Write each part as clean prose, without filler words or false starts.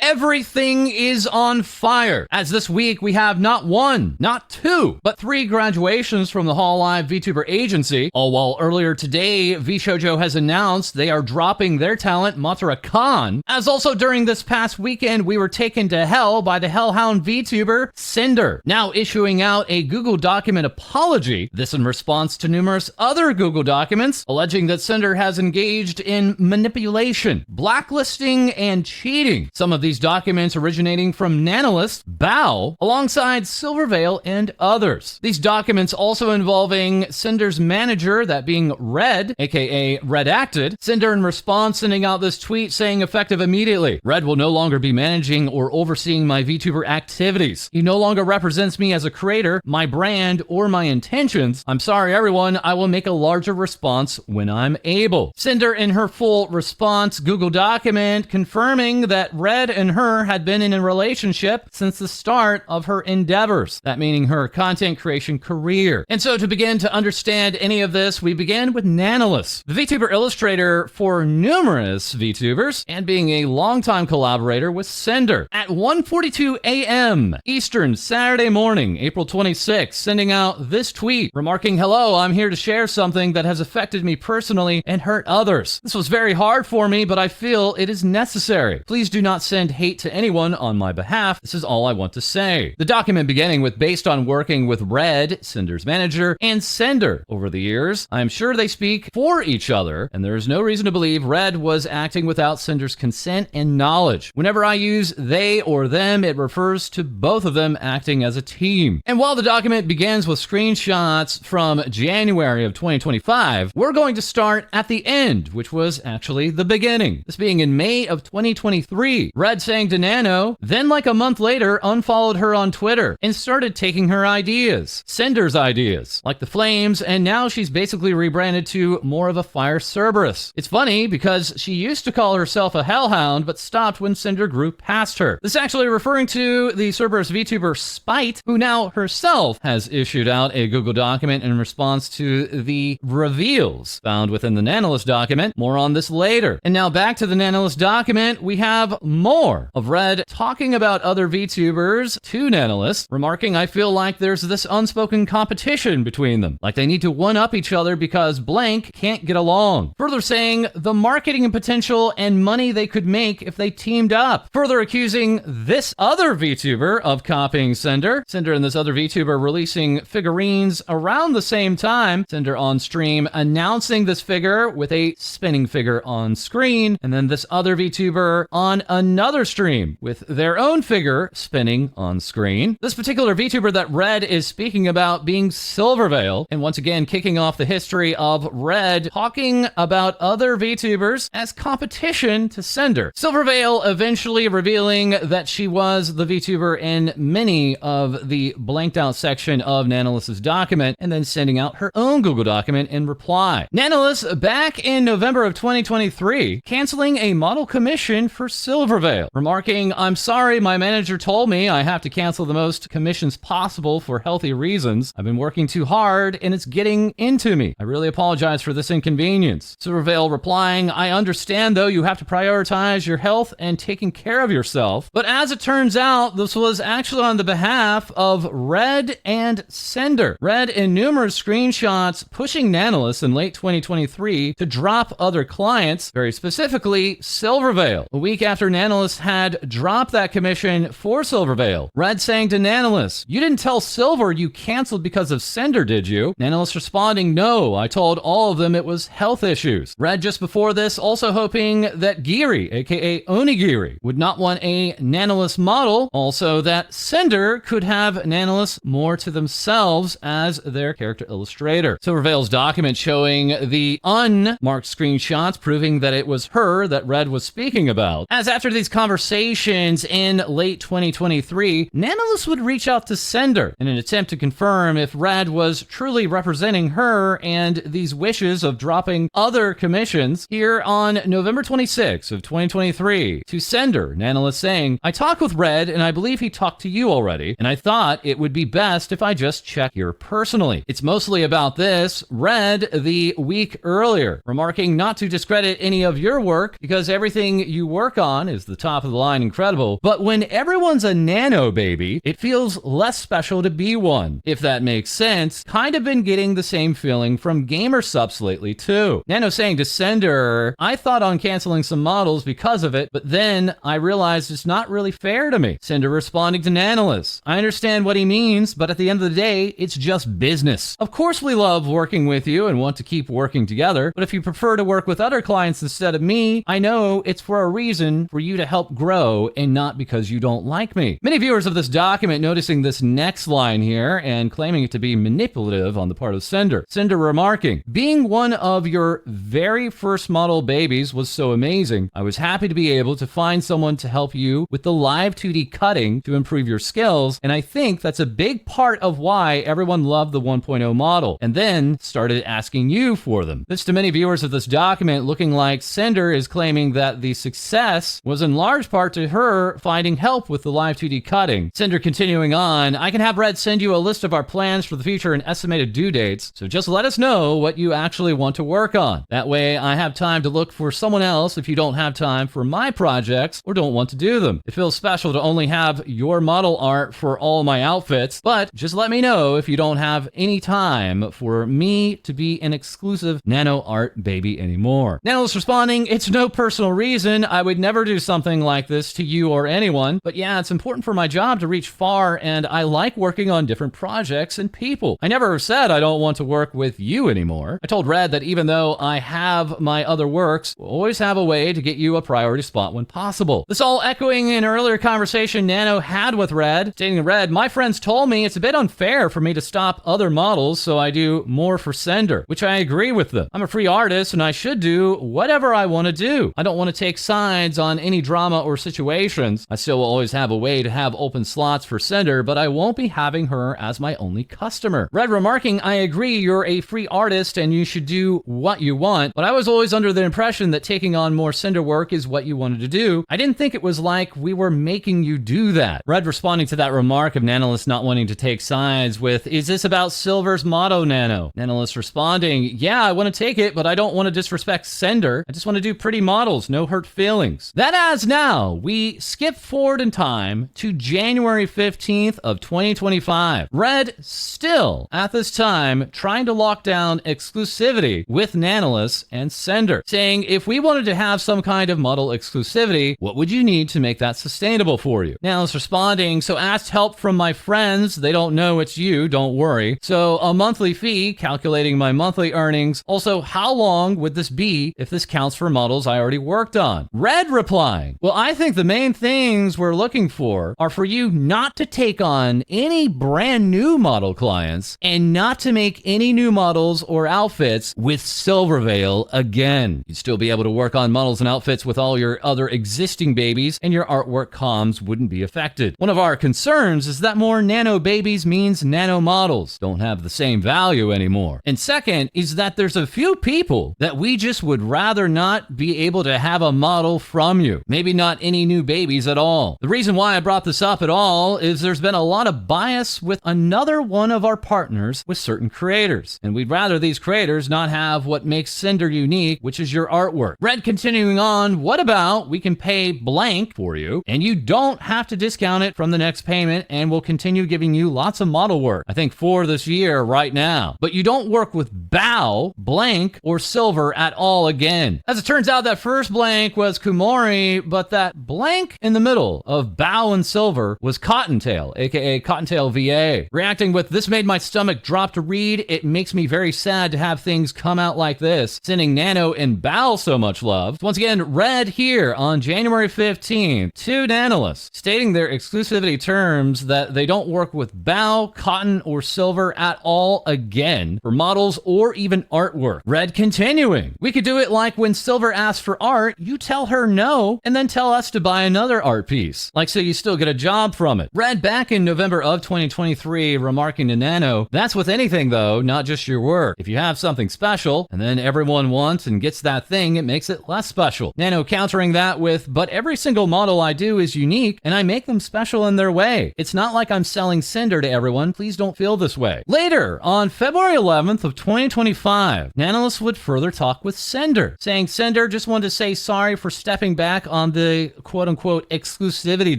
Everything is on fire, as this week we have not one, not two, but three graduations from the HoloLive VTuber agency, all while earlier today, VShojo has announced they are dropping their talent Matara, as also during this past weekend we were taken to hell by the hellhound VTuber Sinder, now issuing out a Google document apology, this in response to numerous other Google documents alleging that Sinder has engaged in manipulation, blacklisting, and cheating. Some of these documents originating from Nanashi Bao, alongside Silvervale and others. These documents also involving Sinder's manager, that being Red, aka Redacted. Sinder in response sending out this tweet saying effective immediately, Red will no longer be managing or overseeing my VTuber activities. He no longer represents me as a creator, my brand, or my intentions. I'm sorry everyone, I will make a larger response when I'm able. Sinder in her full response Google document confirming that Red and her had been in a relationship since the start of her endeavors, that meaning her content creation career. And so to begin to understand any of this, we begin with Nyanners, the VTuber illustrator for numerous VTubers and being a longtime collaborator with Sinder. At 1:42 a.m. Eastern Saturday morning, April 26, sending out this tweet remarking, hello, I'm here to share something that has affected me personally and hurt others. This was very hard for me, but I feel it is necessary. Please do not send hate to anyone on my behalf. This is all I want to say. The document beginning with based on working with Red, Sinder's manager, and Sinder over the years, I'm sure they speak for each other, and there is no reason to believe Red was acting without Sinder's consent and knowledge. Whenever I use they or them, it refers to both of them acting as a team. And while the document begins with screenshots from January of 2025, we're going to start at the end, which was actually the beginning. This being in May of 2023, Red saying to Nano, then like a month later unfollowed her on Twitter and started taking her ideas, Sinder's ideas, like the flames, and now she's basically rebranded to more of a fire Cerberus. It's funny because she used to call herself a hellhound but stopped when Sinder grew past her. This actually referring to the Cerberus VTuber Spite, who now herself has issued out a Google document in response to the reveals found within the Nanashi document. More on this later. And now back to the Nanashi document, we have more of Red talking about other VTubers to Nanashi, remarking, I feel like there's this unspoken competition between them, like they need to one-up each other because blank can't get along. Further saying the marketing potential and money they could make if they teamed up. Further accusing this other VTuber of copying Sinder. Sinder and this other VTuber releasing figurines around the same time. Sinder on stream announcing this figure with a spinning figure on screen, and then this other VTuber on another stream with their own figure spinning on screen. This particular VTuber that Red is speaking about being Silvervale, and once again kicking off the history of Red talking about other VTubers as competition to Sinder. Silvervale eventually revealing that she was the VTuber in many of the blanked out section of Nanashi's document, and then sending out her own Google document in reply. Nanashi, back in November of 2023, canceling a model commission for Silvervale, remarking, I'm sorry, my manager told me I have to cancel the most commissions possible for healthy reasons. I've been working too hard and it's getting into me. I really apologize for this inconvenience. Silvervale replying, I understand though you have to prioritize your health and taking care of yourself. But as it turns out, this was actually on the behalf of Red and Sinder. Red in numerous screenshots pushing Nanashi in late 2023 to drop other clients, very specifically Silvervale. A week after Nanashi had dropped that commission for Silvervale, Red saying to Nanashi, you didn't tell Silver you canceled because of Sinder, did you? Nanashi responding, no, I told all of them it was health issues. Red just before this also hoping that Giri, aka Onigiri, would not want a Nanashi model, also that Sinder could have Nanashi more to themselves as their character illustrator. Silvervale's document showing the unmarked screenshots proving that it was her that Red was speaking about. As after these conversations in late 2023, Nanashi would reach out to Sinder in an attempt to confirm if Red was truly representing her and these wishes of dropping other commissions. Here on November 26th of 2023, to Sinder, Nanashi saying, I talked with Red and I believe he talked to you already, and I thought it would be best if I just check here personally. It's mostly about this. Red the week earlier, remarking not to discredit any of your work because everything you work on is the top top of the line incredible, but when everyone's a nano baby, it feels less special to be one. If that makes sense, kind of been getting the same feeling from gamer subs lately too. Nano saying to Sinder, I thought on canceling some models because of it, but then I realized it's not really fair to me. Sinder responding to Nanalis, I understand what he means, but at the end of the day, it's just business. Of course we love working with you and want to keep working together, but if you prefer to work with other clients instead of me, I know it's for a reason for you to help grow and not because you don't like me. Many viewers of this document noticing this next line here and claiming it to be manipulative on the part of Sinder. Sinder remarking, being one of your very first model babies was so amazing. I was happy to be able to find someone to help you with the live 2D cutting to improve your skills, and I think that's a big part of why everyone loved the 1.0 model, and then started asking you for them. This to many viewers of this document looking like Sinder is claiming that the success was in large part to her finding help with the live 2D cutting. Sinder continuing on, I can have Red send you a list of our plans for the future and estimated due dates, so just let us know what you actually want to work on. That way I have time to look for someone else if you don't have time for my projects or don't want to do them. It feels special to only have your model art for all my outfits, but just let me know if you don't have any time for me to be an exclusive nano art baby anymore. Nano's responding, it's no personal reason. I would never do something like this to you or anyone, but yeah, it's important for my job to reach far and I like working on different projects and people. I never said I don't want to work with you anymore. I told Red that even though I have my other works, we'll always have a way to get you a priority spot when possible. This all echoing an earlier conversation Nano had with Red, stating to Red, my friends told me it's a bit unfair for me to stop other models so I do more for Sinder, which I agree with them. I'm a free artist and I should do whatever I want to do. I don't want to take sides on any drama or situations. I still will always have a way to have open slots for Sinder, but I won't be having her as my only customer. Red remarking, I agree you're a free artist and you should do what you want, but I was always under the impression that taking on more Sinder work is what you wanted to do. I didn't think it was like we were making you do that. Red responding to that remark of Nanalis not wanting to take sides with, is this about Silver's motto, Nano? Nanalis responding, yeah, I want to take it, but I don't want to disrespect Sinder. I just want to do pretty models, no hurt feelings. That as now, we skip forward in time to January 15th of 2025. Red still, at this time, trying to lock down exclusivity with Nanalis and Sinder, saying if we wanted to have some kind of model exclusivity, what would you need to make that sustainable for you? Nanalis responding, so asked help from my friends. They don't know it's you, don't worry. So a monthly fee, calculating my monthly earnings. Also, how long would this be if this counts for models I already worked on? Red replying, well, I think the main things we're looking for are for you not to take on any brand new model clients and not to make any new models or outfits with Silvervale again. You'd still be able to work on models and outfits with all your other existing babies and your artwork comms wouldn't be affected. One of our concerns is that more nano babies means nano models don't have the same value anymore. And second is that there's a few people that we just would rather not be able to have a model from you. Maybe not any new babies at all. The reason why I brought this up at all is there's been a lot of bias with another one of our partners with certain creators. And we'd rather these creators not have what makes Sinder unique, which is your artwork. Red continuing on, what about we can pay blank for you and you don't have to discount it from the next payment and we'll continue giving you lots of model work, I think for this year right now. But you don't work with Bao, blank, or Silver at all again. As it turns out, that first blank was Kumori, but that blank in the middle of Bao and Silver was Cottontail, aka Cottontail VA. Reacting with, this made my stomach drop to read. It makes me very sad to have things come out like this. Sending Nano and Bao so much love. Once again, Red here on January 15th to Nanalis, stating their exclusivity terms that they don't work with Bao, Cotton, or Silver at all again for models or even artwork. Red continuing, we could do it like when Silver asks for art, you tell her no, and then tell us to buy another art piece. Like so you still get a job from it. Red back in November of 2023 remarking to Nano, that's with anything though, not just your work. If you have something special, and then everyone wants and gets that thing, it makes it less special. Nano countering that with, but every single model I do is unique, and I make them special in their way. It's not like I'm selling Sinder to everyone, please don't feel this way. Later, on February 11th of 2025, Nanalis would further talk with Sinder, saying Sinder just wanted to say sorry for stepping back on the the quote-unquote exclusivity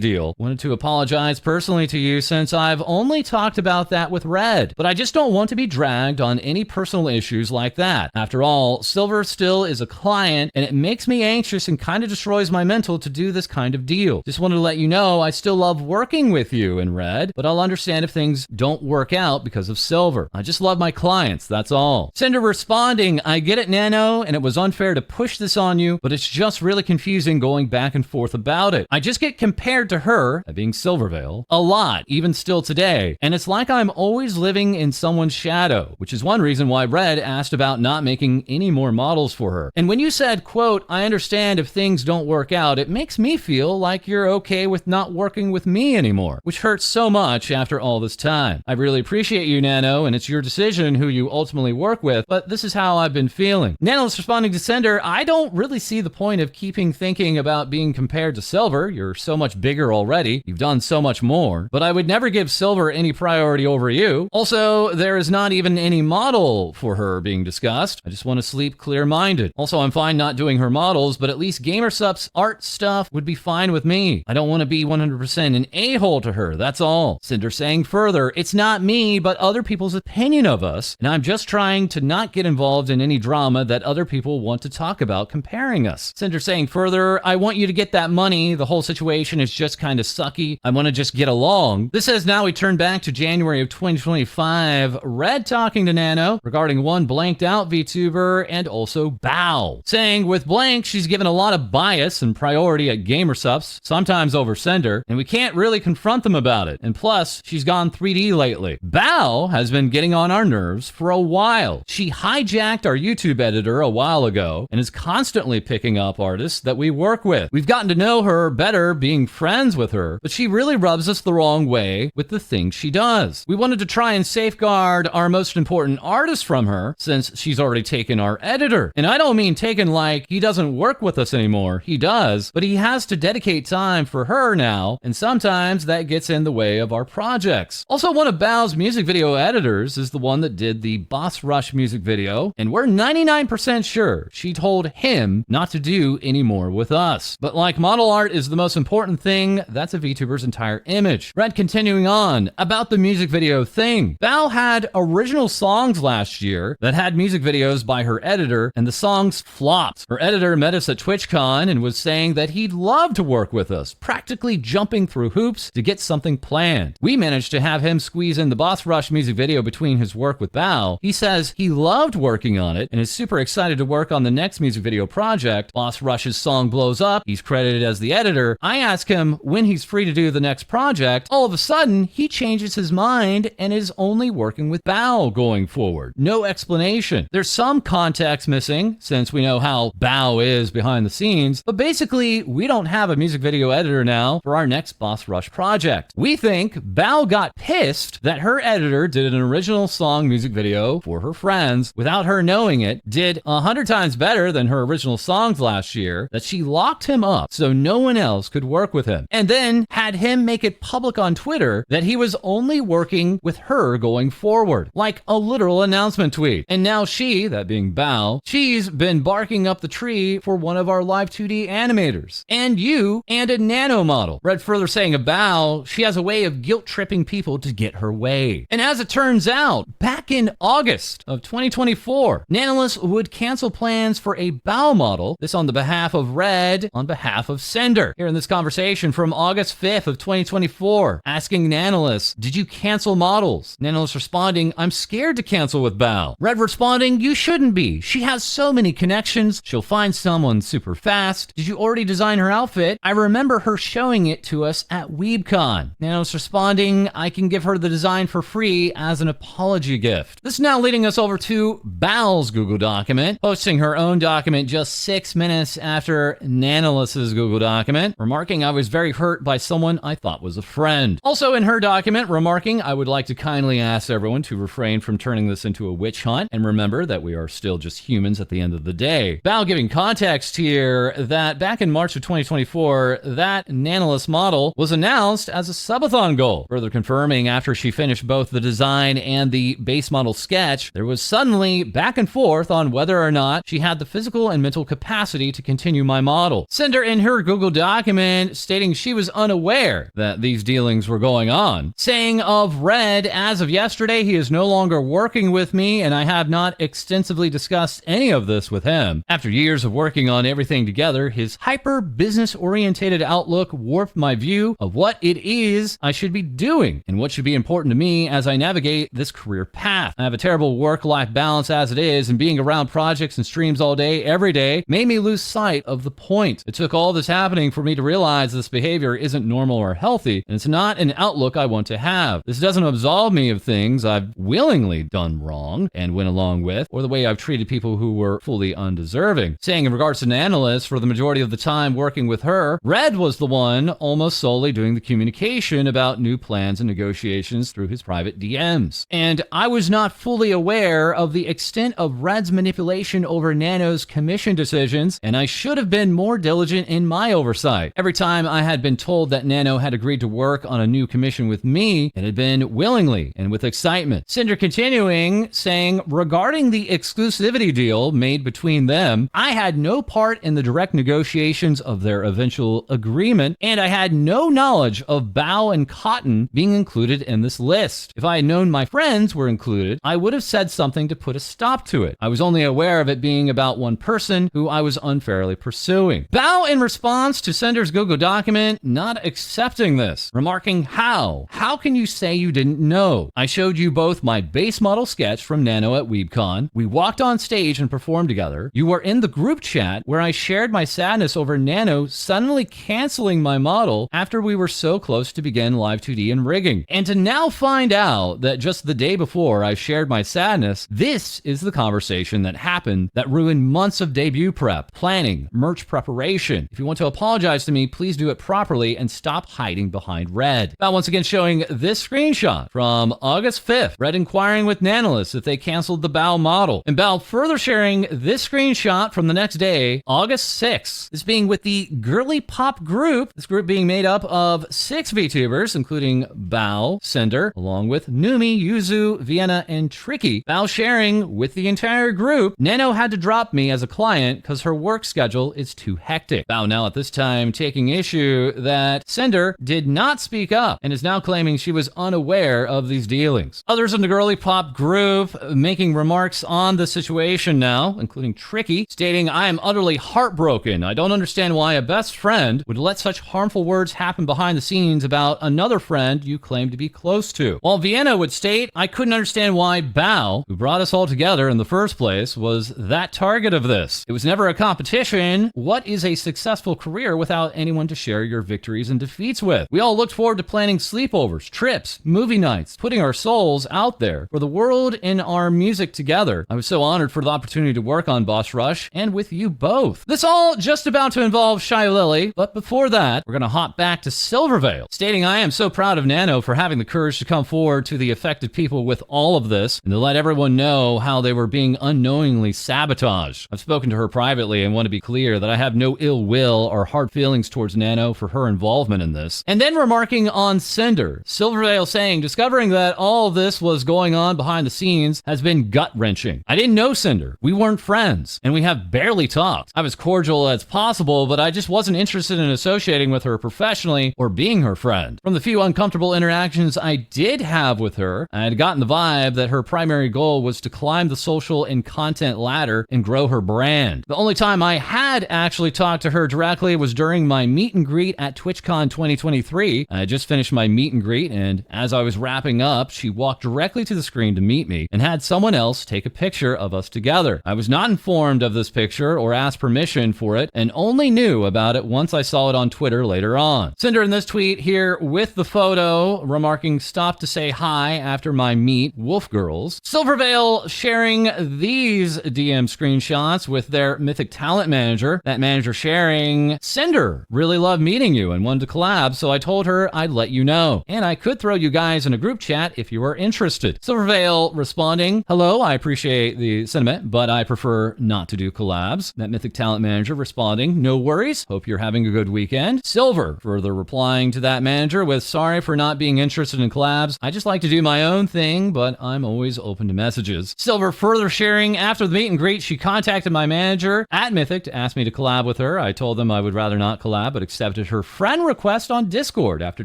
deal. Wanted to apologize personally to you since I've only talked about that with Red, but I just don't want to be dragged on any personal issues like that. After all, Silver still is a client, and it makes me anxious and kind of destroys my mental to do this kind of deal. Just wanted to let you know I still love working with you in Red, but I'll understand if things don't work out because of Silver. I just love my clients, that's all. Cinder responding, I get it, Nano, and it was unfair to push this on you, but it's just really confusing going back and forth about it. I just get compared to her, that being Silvervale, a lot, even still today, and it's like I'm always living in someone's shadow, which is one reason why Red asked about not making any more models for her. And when you said, quote, I understand if things don't work out, it makes me feel like you're okay with not working with me anymore, which hurts so much after all this time. I really appreciate you, Nano, and it's your decision who you ultimately work with, but this is how I've been feeling. Nano's responding to Cinder, I don't really see the point of keeping thinking about being compared to Silver. You're so much bigger already. You've done so much more, but I would never give Silver any priority over you. Also, there is not even any model for her being discussed. I just want to sleep clear-minded. Also, I'm fine not doing her models, but at least GamerSup's art stuff would be fine with me. I don't want to be 100% an a-hole to her, that's all. Cinder saying further, it's not me, but other people's opinion of us, and I'm just trying to not get involved in any drama that other people want to talk about comparing us. Cinder saying further, I want you to get that money. The whole situation is just kind of sucky. I want to just get along. This says now we turn back to January of 2025. Red talking to Nano regarding one blanked out VTuber and also Bao, saying with Blank, she's given a lot of bias and priority at GamerSups, sometimes over Cinder, and we can't really confront them about it. And plus, she's gone 3D lately. Bao has been getting on our nerves for a while. She hijacked our YouTube editor a while ago and is constantly picking up artists that we work with. We've gotten to know her better being friends with her, but she really rubs us the wrong way with the things she does. We wanted to try and safeguard our most important artist from her since she's already taken our editor. And I don't mean taken like he doesn't work with us anymore. He does, but he has to dedicate time for her now, and sometimes that gets in the way of our projects. Also, one of Bao's music video editors is the one that did the Boss Rush music video, and we're 99% sure she told him not to do any more with us. But like model art is the most important thing, that's a VTuber's entire image. Red continuing on, about the music video thing. Bao had original songs last year that had music videos by her editor, and the songs flopped. Her editor met us at TwitchCon and was saying that he'd love to work with us, practically jumping through hoops to get something planned. We managed to have him squeeze in the Boss Rush music video between his work with Bao. He says he loved working on it and is super excited to work on the next music video project. Boss Rush's song blows up. He's credited as the editor. I ask him when he's free to do the next project. All of a sudden, he changes his mind and is only working with Bao going forward. No explanation. There's some context missing since we know how Bao is behind the scenes, but basically, we don't have a music video editor now for our next Boss Rush project. We think Bao got pissed that her editor did an original song music video for her friends without her knowing it, did 100 times better than her original songs last year, that she locked him up so no one else could work with him, and then had him make it public on Twitter that he was only working with her going forward, like a literal announcement tweet. And now she, that being Bao, she's been barking up the tree for one of our live 2D animators, and you, and a nano model. Red further saying of Bao, she has a way of guilt-tripping people to get her way. And as it turns out, back in August of 2024, Nyanners would cancel plans for a Bao model, this on the behalf of Red, on behalf of Cinder. Here in this conversation from August 5th of 2024, asking Nyanners, did you cancel models? Nyanners responding, I'm scared to cancel with Bao. Red responding, you shouldn't be. She has so many connections. She'll find someone super fast. Did you already design her outfit? I remember her showing it to us at WeebCon. Nyanners responding, I can give her the design for free as an apology gift. This is now leading us over to Bao's Google document, posting her own document just 6 minutes after Nyanners' Google document, remarking I was very hurt by someone I thought was a friend. Also in her document, remarking I would like to kindly ask everyone to refrain from turning this into a witch hunt, and remember that we are still just humans at the end of the day. Bao giving context here that back in March of 2024, that Nyanners model was announced as a subathon goal, further confirming after she finished both the design and the base model sketch, there was suddenly back and forth on whether or not she had the physical and mental capacity to continue my model. Cinder Cinder in her Google document stating she was unaware that these dealings were going on, saying of Red, as of yesterday, he is no longer working with me and I have not extensively discussed any of this with him. After years of working on everything together, his hyper business-orientated outlook warped my view of what it is I should be doing and what should be important to me as I navigate this career path. I have a terrible work-life balance as it is, and being around projects and streams all day, every day, made me lose sight of the point. It took all this happening for me to realize this behavior isn't normal or healthy, and it's not an outlook I want to have. This doesn't absolve me of things I've willingly done wrong and went along with, or the way I've treated people who were fully undeserving. Saying in regards to Nyanners, for the majority of the time working with her, Red was the one almost solely doing the communication about new plans and negotiations through his private DMs. And I was not fully aware of the extent of Red's manipulation over Nano's commission decisions, and I should have been more diligent in my oversight. Every time I had been told that Nano had agreed to work on a new commission with me, it had been willingly and with excitement. Cinder continuing, saying, regarding the exclusivity deal made between them, I had no part in the direct negotiations of their eventual agreement, and I had no knowledge of Bao and Cotton being included in this list. If I had known my friends were included, I would have said something to put a stop to it. I was only aware of it being about one person who I was unfairly pursuing. Bao, in response to Cinder's Google document, not accepting this, remarking, How can you say you didn't know? I showed you both my base model sketch from Nano at WeebCon. We walked on stage and performed together. You were in the group chat where I shared my sadness over Nano suddenly canceling my model after we were so close to begin Live 2D and rigging. And to now find out that just the day before I shared my sadness, this is the conversation that happened that ruined months of debut prep, planning, merch preparation. If you want to apologize to me, please do it properly and stop hiding behind Red. Now, once again showing this screenshot from August 5th, Red inquiring with Nyanners if they canceled the Bao model, and Bao further sharing this screenshot from the next day, August 6th, this being with the girly pop group, this group being made up of 6 VTubers, including Bao, Cinder, along with Numi, Yuzu, Vienna, and Tricky. Bao sharing with the entire group, Nano had to drop me as a client because her work schedule is too hectic. Bao now at this time taking issue that Cinder did not speak up and is now claiming she was unaware of these dealings. Others in the girly pop group making remarks on the situation now, including Tricky, stating, I am utterly heartbroken. I don't understand why a best friend would let such harmful words happen behind the scenes about another friend you claim to be close to. While Vienna would state, I couldn't understand why Bao, who brought us all together in the first place, was that target of this. It was never a competition. What is a successful career without anyone to share your victories and defeats with? We all looked forward to planning sleepovers, trips, movie nights, putting our souls out there for the world in our music together. I was so honored for the opportunity to work on Boss Rush and with you both. This all just about to involve Shylily, but before that, we're going to hop back to Silvervale, stating I am so proud of Nano for having the courage to come forward to the affected people with all of this and to let everyone know how they were being unknowingly sabotaged. I've spoken to her privately and want to be clear that I have no ill will or hard feelings towards Nano for her involvement in this. And then remarking on Cinder, Silvervale saying, discovering that all of this was going on behind the scenes has been gut-wrenching. I didn't know Cinder. We weren't friends, and we have barely talked. I'm as cordial as possible, but I just wasn't interested in associating with her professionally or being her friend. From the few uncomfortable interactions I did have with her, I had gotten the vibe that her primary goal was to climb the social and content ladder and grow her brand. The only time I had actually talked to her directly was during my meet and greet at TwitchCon 2023. I had just finished my meet and greet, and as I was wrapping up, she walked directly to the screen to meet me and had someone else take a picture of us together. I was not informed of this picture or asked permission for it, and only knew about it once I saw it on Twitter later on. Cinder in this tweet here with the photo, remarking, stop to say hi after my meet, Wolf Girls. Silvervale sharing these DM screenshots with their Mythic Talent Manager. That manager sharing, Cinder, really loved meeting you and wanted to collab, so I told her I'd let you know. And I could throw you guys in a group chat if you are interested. Silvervale responding, hello, I appreciate the sentiment, but I prefer not to do collabs. That Mythic Talent Manager responding, no worries, hope you're having a good weekend. Silver further replying to that manager with, sorry for not being interested in collabs. I just like to do my own thing, but I'm always open to messages. Silver further sharing, after the meet and greet, she contacted my manager at Mythic to ask me to collab with her. Cinder. I told them I would rather not collab, but accepted her friend request on Discord after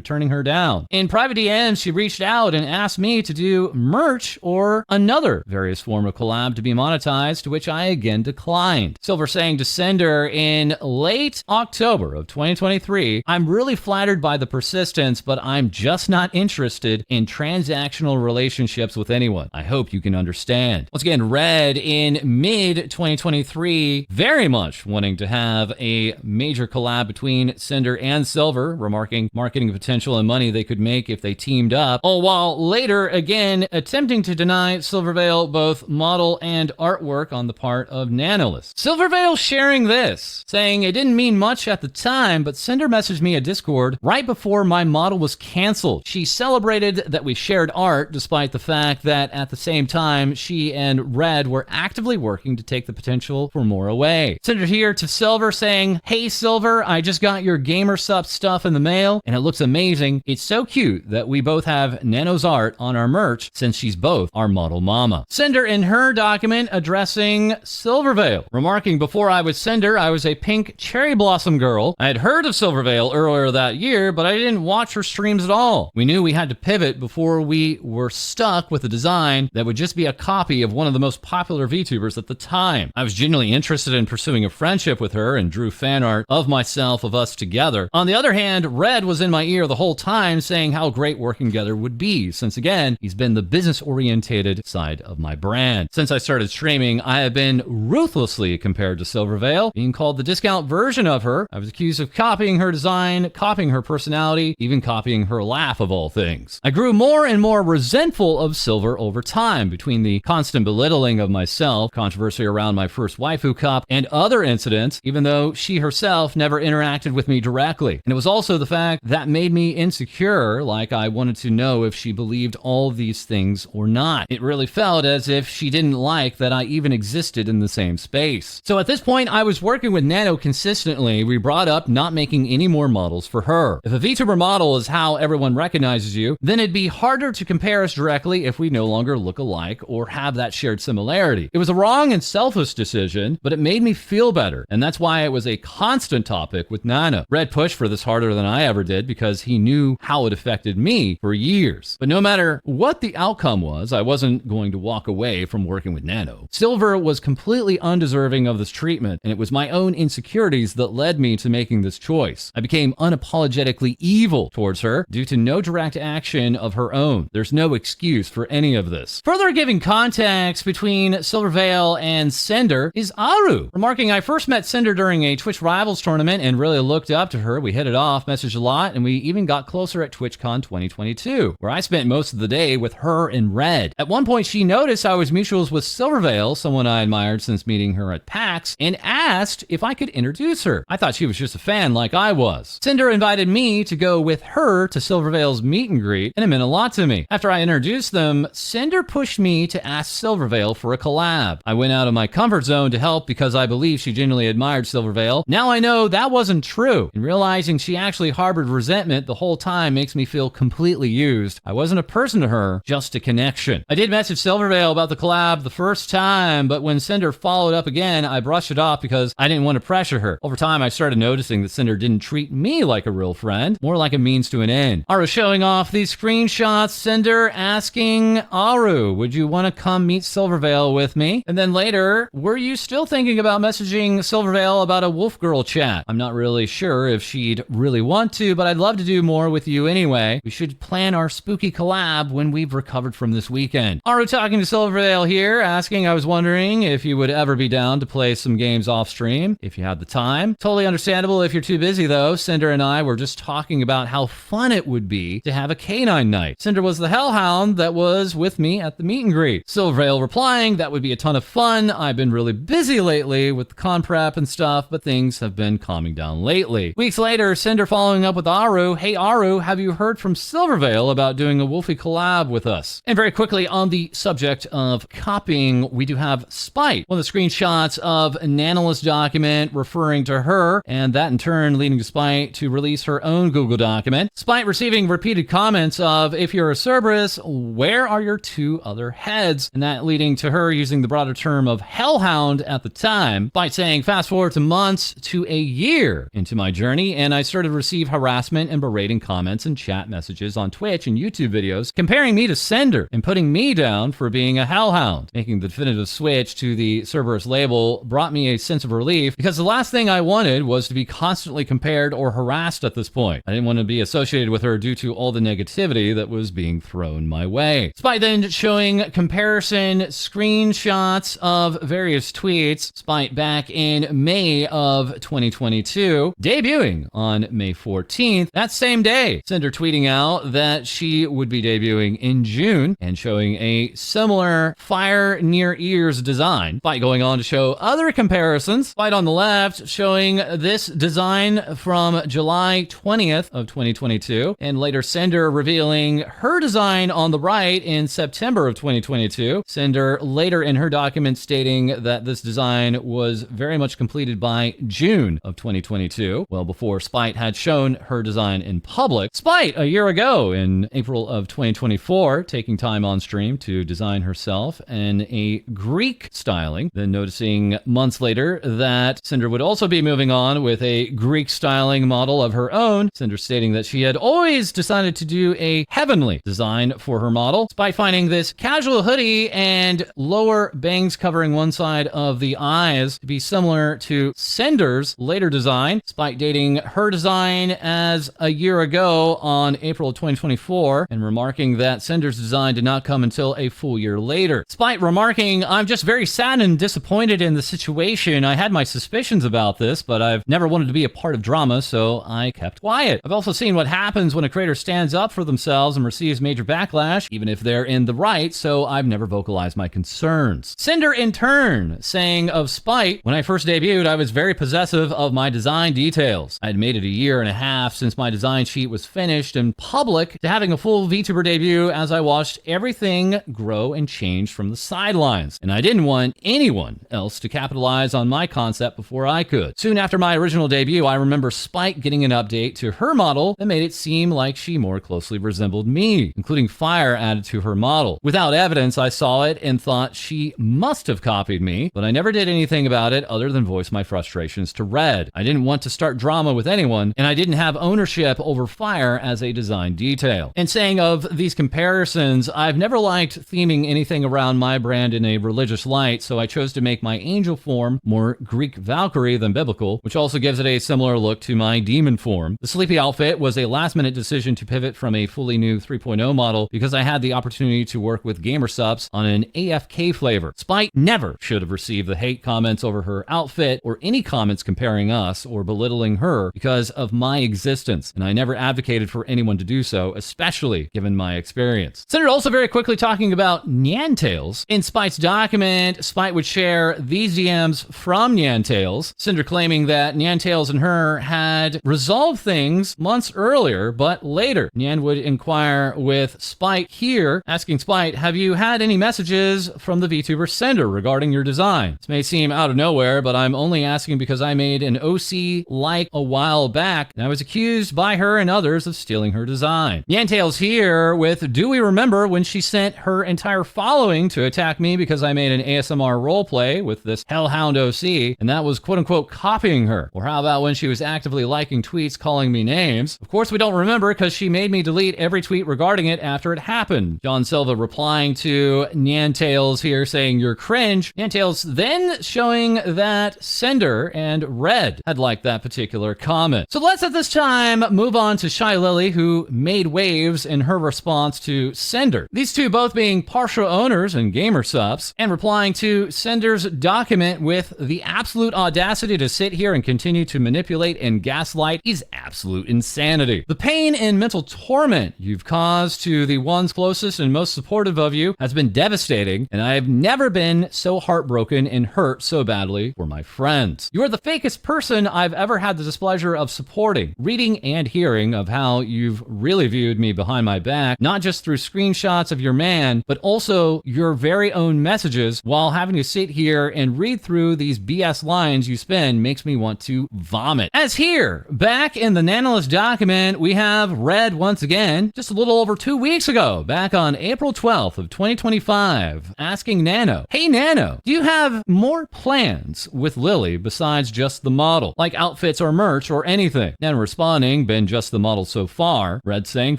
turning her down. In private DMs, she reached out and asked me to do merch or another various form of collab to be monetized, to which I again declined. Silver saying to Cinder in late October of 2023, I'm really flattered by the persistence, but I'm just not interested in transactional relationships with anyone. I hope you can understand. Once again, Red in mid-2023, very much wanting to have a major collab between Cinder and Silver, remarking marketing potential and money they could make if they teamed up, all while later again attempting to deny Silvervale both model and artwork on the part of Nyanners. Silvervale sharing this, saying it didn't mean much at the time, but Cinder messaged me a Discord right before my model was canceled. She celebrated that we shared art, despite the fact that at the same time, she and Red were actively working to take the potential for more away. Cinder here to Silver saying, hey Silver, I just got your Gamer Sup stuff in the mail, and it looks amazing. It's so cute that we both have Nano's art on our merch, since she's both our model mama. Cinder in her document addressing Silvervale, remarking, before I was Cinder, I was a pink cherry blossom girl. I had heard of Silvervale earlier that year, but I didn't watch her streams at all. We knew we had to pivot before we were stuck with a design that would just be a copy of one of the most popular VTubers at the time. I was genuinely interested in pursuing a friendship with her and drew fan art of myself of us together. On the other hand, Red was in my ear the whole time saying how great working together would be, since again, he's been the business-oriented side of my brand. Since I started streaming, I have been ruthlessly compared to Silvervale, being called the discount version of her. I was accused of copying her design, copying her personality, even copying her laugh of all things. I grew more and more resentful of Silver over time, between the constant belittling of myself, controversy around my first waifu cup, and other incidents, even though she herself never interacted with me directly. And it was also the fact that made me insecure, like I wanted to know if she believed all these things or not. It really felt as if she didn't like that I even existed in the same space. So at this point, I was working with Nano consistently. We brought up not making any more models for her. If a VTuber model is how everyone recognizes you, then it'd be harder to compare us directly if we no longer look alike or have that shared similarity. It was a wrong and selfish decision, but it made me feel better, and that's why it was a constant topic with Nana. Red pushed for this harder than I ever did because he knew how it affected me for years. But no matter what the outcome was, I wasn't going to walk away from working with Nano. Silver was completely undeserving of this treatment, and it was my own insecurities that led me to making this choice. I became unapologetically evil towards her due to no direct action of her own. There's no excuse for any of this. Further giving context between Silvervale and Cinder is Aru, remarking, I first met Cinder during a Twitch Rivals tournament and really looked up to her. We hit it off, messaged a lot, and we even got closer at TwitchCon 2022, where I spent most of the day with her and Red. At one point, she noticed I was mutuals with Silvervale, someone I admired since meeting her at PAX, and asked if I could introduce her. I thought she was just a fan like I was. Cinder invited me to go with her to Silvervale's meet and greet, and it meant a lot to me. After I introduced them, Cinder pushed me to ask Silvervale for a collab. I went out of my comfort zone to help because I believe she genuinely admired Silvervale. Now I know that wasn't true, and realizing she actually harbored resentment the whole time makes me feel completely used. I wasn't a person to her, just a connection. I did message Silvervale about the collab the first time, but when Cinder followed up again, I brushed it off because I didn't want to pressure her. Over time, I started noticing that Cinder didn't treat me like a real friend, more like a means to an end. Aru showing off these screenshots, Cinder asking Aru, would you want to come meet Silvervale with me? And then later, were you still thinking about messaging Silvervale about a Wolf Girl chat? I'm not really sure if she'd really want to, but I'd love to do more with you anyway. We should plan our spooky collab when we've recovered from this weekend. Aru talking to Silvervale here, asking, I was wondering if you would ever be down to play some games off stream, if you had the time. Totally understandable if you're too busy though. Cinder and I were just talking about how fun it would be to have a canine night. Cinder was the hellhound that was with me at the meet and greet. Silvervale replying, that would be a ton of fun. I've been really busy lately with the con prep and stuff, but things have been calming down lately. Weeks later, Cinder following up with Aru, hey Aru, have you heard from Silvervale about doing a Wolfie collab with us? And very quickly on the subject of copying, we do have Spite, one of the screenshots of Nana's document referring to her, and that in turn leading to Spite to release her own Google document. Spite receiving repeated comments of, if you're a Cerberus, where are your two other heads? And that leading to her using the broader term of hellhound at the time. Spite saying, fast forward to months to a year into my journey, and I started to receive harassment and berating comments and chat messages on Twitch and YouTube videos comparing me to Sinder and putting me down for being a hellhound. Making the definitive switch to the Cerberus label brought me a sense of relief, because the last thing I wanted was to be constantly compared or harassed at this point. I didn't want to be associated with her due to all the negativity that was being thrown my way. Despite then showing comparison screenshots of various tweets, despite back in May of 2022, debuting on May 14th, that same day, Sinder tweeting out that she would be debuting in June and showing a similar fire near ears design, despite going on to show other comparisons, despite on the left showing this design from July 20th of 2022, and later Sinder revealing her design on the right in September of 2022. Sinder later in her document stating that this design was very much completed by June of 2022, well before Spite had shown her design in public. Spite, a year ago in April of 2024, taking time on stream to design herself in a Greek styling, then noticing months later that Sinder would also be moving on with a Greek styling model of her own. Sinder stating that she had always decided to do a heavenly design for her model, despite finding this casual hoodie and lower bangs covering one side of the eyes to be similar to Sinder's later design, despite dating her design as a year ago on April of 2024, and remarking that Sinder's design did not come until a full year later. Despite remarking, "I'm just very sad and disappointed in the situation. I had my suspicions about this, but I've never wanted to be a part of drama, so I kept quiet. I've also seen what happens when a creator stands up for themselves and receives major backlash, even if they're in the right, so I've never vocalized my concerns." Sinder, in turn, saying of Spite, "When I first debuted, I was very possessive of my design details. I had made it a year and a half since my design sheet was finished in public to having a full VTuber debut, as I watched everything grow and change from the sidelines, and I didn't want anyone else to capitalize on my concept before I could. Soon after my original debut, I remember Spite getting an update to her model that made it seem like she more closely resembled me, including fire added to her model. Without evidence, I saw it and thought she must have copied me, but I never did anything about it other than voice my frustrations to Red. I didn't want to start drama with anyone, and I didn't have ownership over fire as a design detail." And saying of these comparisons, "I've never liked theming anything around my brand in a religious light, so I chose to make my angel form more Greek Valkyrie than biblical, which also gives it a similar look to my demon form. The sleepy outfit was a last-minute decision to pivot from a fully new 3.0 model because I had the opportunity to work with gamer subs on an AFK flavor. Spite never should have received the hate comments over her outfit or any comments comparing us or belittling her because of my existence, and I never advocated for anyone to do so, especially given my experience." Sinder also very quickly talking about Nyantails. In Spite's document, Spite would share these DMs from Nyantails, Sinder claiming that Nyantails and her had resolved things months earlier, but later Nyan would inquire with Spite here, asking Spite, "Have you had any messages from the VTuber Sinder regarding your design? This may seem out of nowhere, but I'm only asking because I made an OC like a while back, and I was accused by her and others of stealing her design." Nyantails here with, "Do we remember when she sent her entire following to attack me because I made an ASMR roleplay with this Hellhound OC, and that was quote-unquote copying her? Or how about when she was actively liking tweets calling me names? Of course we don't remember because she made me delete every tweet regarding it after it happened." John Silva replying to Nyantails here saying, "You're cringe." Nyantails then showing that Sinder and Red had liked that particular comment. So let's at this time move on to Shylily, who made waves in her response to Sinder. These two both being partial owners and gamer subs, and replying to Sinder's document with, "The absolute audacity to sit here and continue to manipulate and gaslight is absolute insanity. The pain and mental torment you've caused to the ones closest and most supportive of you has been devastating, and I have never been so heartbroken and hurt so badly for my friends. You are the fakest person I've ever had the displeasure of supporting. Reading and hearing of how you've really viewed me behind my back, not just through screenshots of your man, but also your very own messages, while having to sit here and read through these BS lines you spin, makes me want to vomit." As here, back in the Nyanners document, we have Red once again, just a little over 2 weeks ago, back on April 12th of 2025, asking Nano, "Hey Nano, do you have more plans with Lily besides besides just the model, like outfits or merch or anything. Nan responding, been just the model so far. Red saying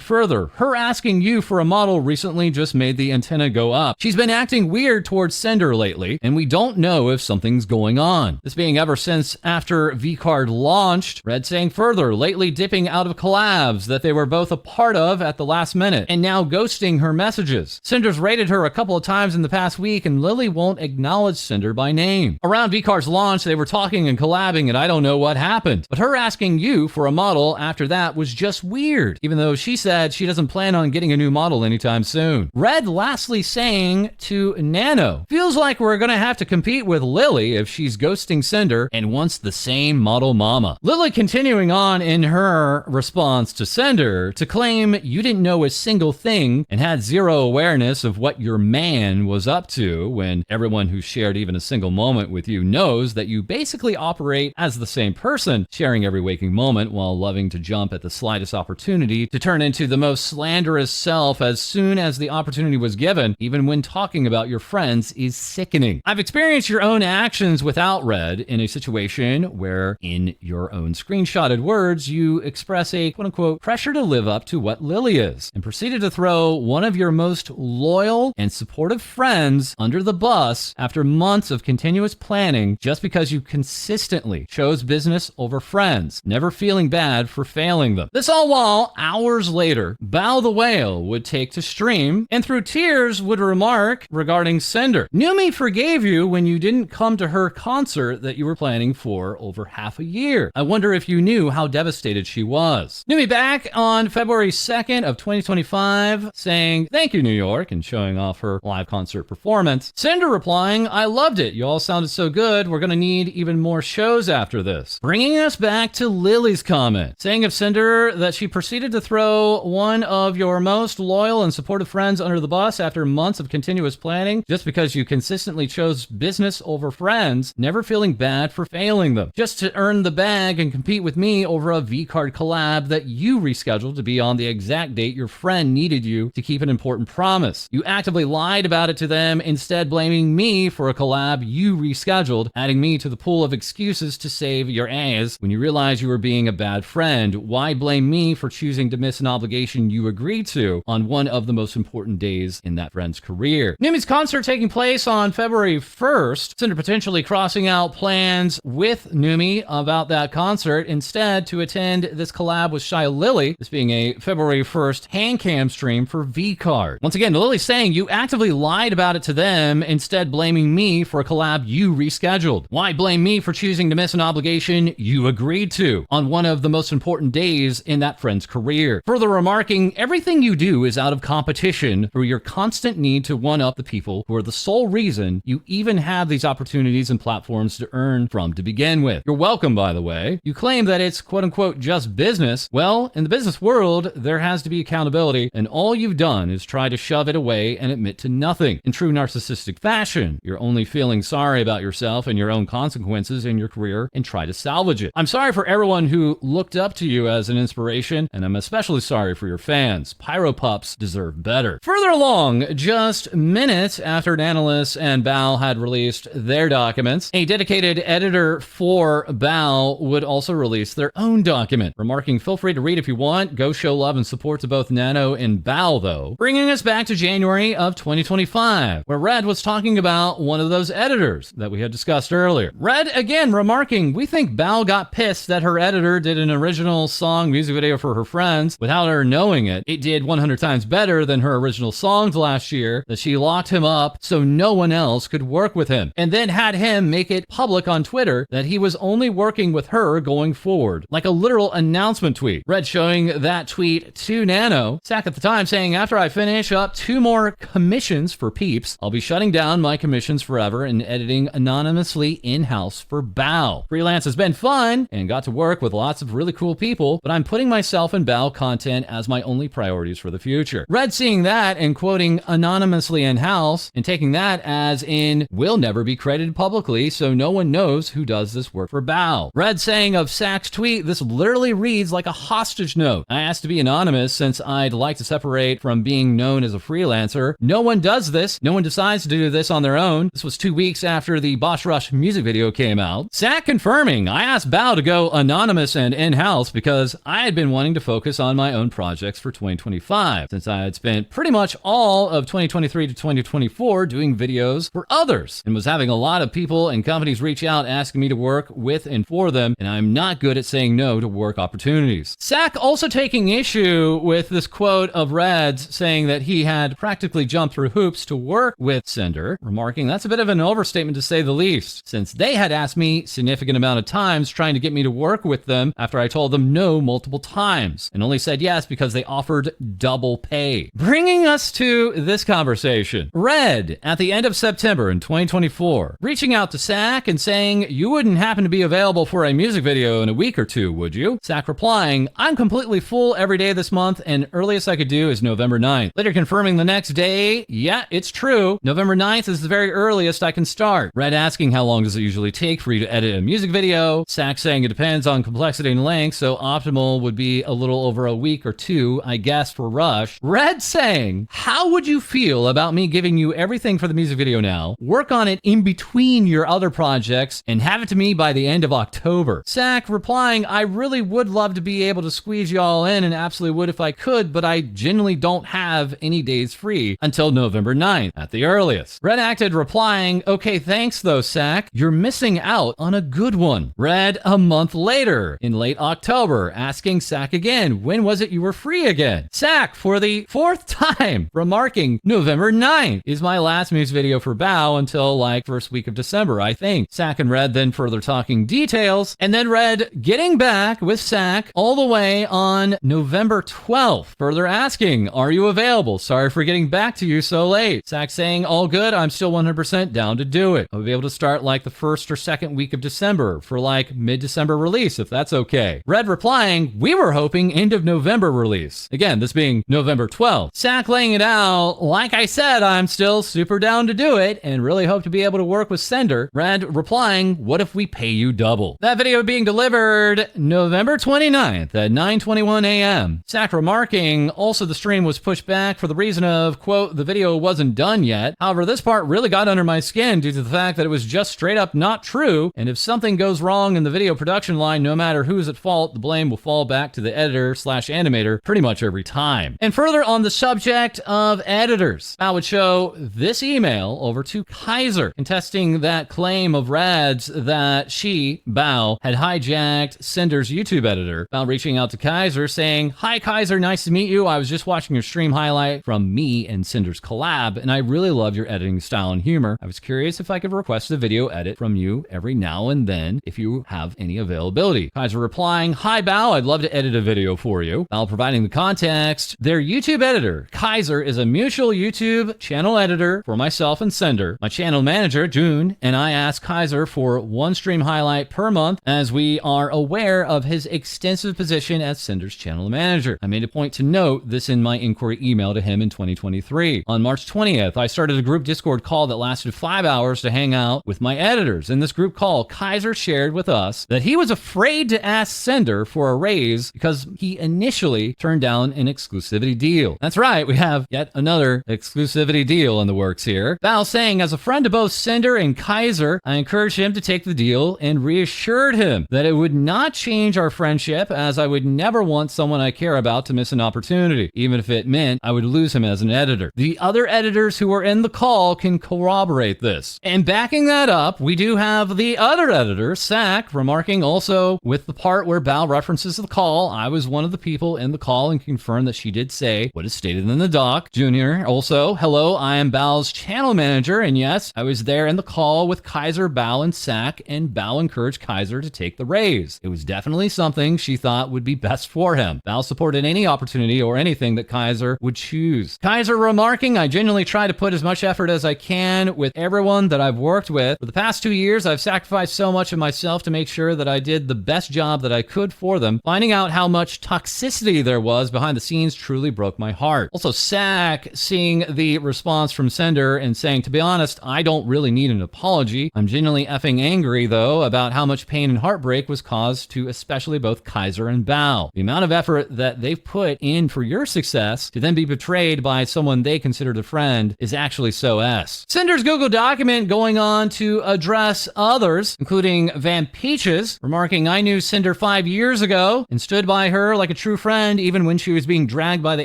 further, her asking you for a model recently just made the antenna go up. She's been acting weird towards Cinder lately, and we don't know if something's going on. This being ever since after V-Card launched. Red saying further, lately dipping out of collabs that they were both a part of at the last minute, and now ghosting her messages. Cinder's raided her a couple of times in the past week, and Lily won't acknowledge Cinder by name. Around V-Card's launch, they were talking and collabing, and I don't know what happened. But her asking you for a model after that was just weird, even though she said she doesn't plan on getting a new model anytime soon. Red lastly saying to Nano, feels like we're gonna have to compete with Lily if she's ghosting Cinder and wants the same model mama. Lily continuing on in her response to Cinder to claim you didn't know a single thing and had zero awareness of what your man was up to, when everyone who shared even a single moment with you knows that you basically operate as the same person, sharing every waking moment while loving to jump at the slightest opportunity to turn into the most slanderous self as soon as the opportunity was given, even when talking about your friends is sickening. I've experienced your own actions without Red in a situation where, in your own screenshotted words, you express a quote-unquote pressure to live up to what Lily is, and proceeded to throw one of your most loyal and supportive friends under the bus after months of continuous planning just because you consistently chose business over friends, never feeling bad for failing them. This all while, hours later, Bao the Whale would take to stream and through tears would remark regarding Cinder, Numi forgave you when you didn't come to her concert that you were planning for over half a year. I wonder if you knew how devastated she was. Numi back on February 2nd of 2025 saying, thank you, New York, and showing off her live concert performance. Cinder replying, I loved it. You all sounded so good. We're going to need even more shows after this. Bringing us back to Lily's comment, saying of Cinder that she proceeded to throw one of your most loyal and supportive friends under the bus after months of continuous planning just because you consistently chose business over friends, never feeling bad for failing them, just to earn the bag and compete with me over a V-Card collab that you rescheduled to be on the exact date your friend needed you to keep an important promise. You actively lied about it to them, instead blaming me for a collab you rescheduled, adding me to the pool of excuses to save your ass when you realized you were being a bad friend. Why blame me for choosing to miss an obligation you agreed to on one of the most important days in that friend's career? Numi's concert taking place on February 1st, Cinder potentially crossing out plans with Numi about that concert, instead to attend this collab with Shylily, this being a February 1st hand cam stream for V-Card. Once again, Lily saying you actively lied about it to them, instead blaming me for a collab you rescheduled. Why blame me for choosing to miss an obligation you agreed to on one of the most important days in that friend's career? Further remarking, everything you do is out of competition through your constant need to one-up the people who are the sole reason you even have these opportunities and platforms to earn from to begin with. You're welcome, by the way. You claim that it's quote-unquote just business. Well, in the business world, there has to be accountability, and all you've done is try to shove it away and admit to nothing. In true narcissistic fashion, you're only feeling sorry about yourself and your own consequences in your career and try to salvage it. I'm sorry for everyone who looked up to you as an inspiration, and I'm especially sorry for your fans. Pyro Pups deserve better. Further along, just minutes after Nyanners and Bao had released their documents, a dedicated editor for Bao would also release their own document, remarking, feel free to read if you want, go show love and support to both Nano and Bao though. Bringing us back to January of 2025, where Red was talking about one of those editors that we had discussed earlier. Red again remarking, we think Bao got pissed that her editor did an original song music video for her friends without her knowing it. It did 100 times better than her original songs last year, that she locked him up so no one else could work with him, and then had him make it public on Twitter that he was only working with her going forward, like a literal announcement tweet. Red showing that tweet to Nano, Sack at the time saying, after I finish up 2 more commissions for Peeps, I'll be shutting down my commissions forever and editing anonymously in-house for Bao. Freelance has been fun and got to work with lots of really cool people, but I'm putting myself and Bao content as my only priorities for the future. Red seeing that and quoting anonymously in-house and taking that as in, will never be credited publicly so no one knows who does this work for Bao. Red saying of Sack's tweet, this literally reads like a hostage note. I asked to be anonymous since I'd like to separate from being known as a freelancer. No one does this. No one decides to do this on their own. This was 2 weeks after the Boss Rush music video came came out. Sack confirming, I asked Bao to go anonymous and in-house because I had been wanting to focus on my own projects for 2025, since I had spent pretty much all of 2023 to 2024 doing videos for others, and was having a lot of people and companies reach out asking me to work with and for them, and I'm not good at saying no to work opportunities. Sack also taking issue with this quote of Red's saying that he had practically jumped through hoops to work with Sinder, remarking that's a bit of an overstatement to say the least, since they had asked me significant amount of times trying to get me to work with them after I told them no multiple times, and only said yes because they offered double pay. Bringing us to this conversation. Red, at the end of September in 2024, reaching out to Sack and saying, you wouldn't happen to be available for a music video in a week or two, would you? Sack replying, I'm completely full every day this month, and earliest I could do is November 9th. Later confirming the next day, yeah, it's true. November 9th is the very earliest I can start. Red asking how long does it usually take for you to edit a music video? Sack saying it depends on complexity and length, so optimal would be a little over a week or two, I guess, for rush. Red saying, how would you feel about me giving you everything for the music video now, work on it in between your other projects, and have it to me by the end of October? Sack replying, I really would love to be able to squeeze y'all in, and absolutely would if I could, but I genuinely don't have any days free until November 9th at the earliest. Red acted replying, okay, thanks though, Sack. You're missing out on a good one. Red a month later, in late October, asking Sack again, when was it you were free again? Sack, for the fourth time, remarking, November 9th is my last music video for Bao until like first week of December, I think. Sack and Red then further talking details, and then Red getting back with Sack all the way on November 12th, further asking, are you available? Sorry for getting back to you so late. Sack saying, all good, I'm still 100% down to do it. I'll be able to start like the first or second week of December for like mid-December release, if that's okay. Red replying, we were hoping end of November release. Again, this being November 12th. Sack laying it out, like I said, I'm still super down to do it and really hope to be able to work with Sinder. Red replying, what if we pay you double? That video being delivered November 29th at 9:21 a.m. Sack remarking, also the stream was pushed back for the reason of, quote, the video wasn't done yet. However, this part really got under my skin due to the fact that it was just straight up not true, and if something goes wrong in the video production line, no matter who's at fault, the blame will fall back to the editor/animator pretty much every time. And further on the subject of editors, I would show this email over to Kaiser, contesting that claim of Rad's that she, Bao, had hijacked Sinder's YouTube editor. Bao reaching out to Kaiser saying, hi Kaiser, nice to meet you. I was just watching your stream highlight from me and Sinder's collab, and I really love your editing style and humor. I was curious if I could request a video edit from you every now and then if you have any availability. Kaiser replying, hi Bao, I'd love to edit a video for you. Bao providing the context, their YouTube editor, Kaiser, is a mutual YouTube channel editor for myself and Sinder. My channel manager, June, and I asked Kaiser for one stream highlight per month as we are aware of his extensive position as Sinder's channel manager. I made a point to note this in my inquiry email to him in 2023. On March 20th, I started a group Discord call that lasted 5 hours to hang out with my editors. In this group call, Kaiser shared with us that he was afraid to ask Sinder for a raise because he initially turned down an exclusivity deal. That's right, we have yet another exclusivity deal in the works here. Bao saying, as a friend to both Sinder and Kaiser, I encouraged him to take the deal and reassured him that it would not change our friendship, as I would never want someone I care about to miss an opportunity, even if it meant I would lose him as an editor. The other editors who were in the call can corroborate this. And backing that up, we do have the other editor, Sack, remarking also with the part where Bao references the call, I was one of the people in the call and confirmed that she did say what is stated in the doc. Junior also, hello, I am Bao's channel manager, and yes, I was there in the call with Kaiser, Bao, and Sack, and Bao encouraged Kaiser to take the raise. It was definitely something she thought would be best for him. Bao supported any opportunity or anything that Kaiser would choose. Kaiser remarking, I genuinely try to put as much effort as I can with everyone that I've worked with. For the past 2 years, I've sacrificed so much of myself to make sure that I did the best job that I could for them. Finding out how much toxicity there was behind the scenes truly broke my heart. Also, Sack seeing the response from Sinder and saying, to be honest, I don't really need an apology. I'm genuinely effing angry, though, about how much pain and heartbreak was caused to especially both Kaiser and Bao. The amount of effort that they've put in for your success to then be betrayed by someone they considered a friend is actually so S. Sinder's Google document going on to address others, including Van Peaches, remarking, I knew Sinder 5 years ago and stood by her like a true friend even when she was being dragged by the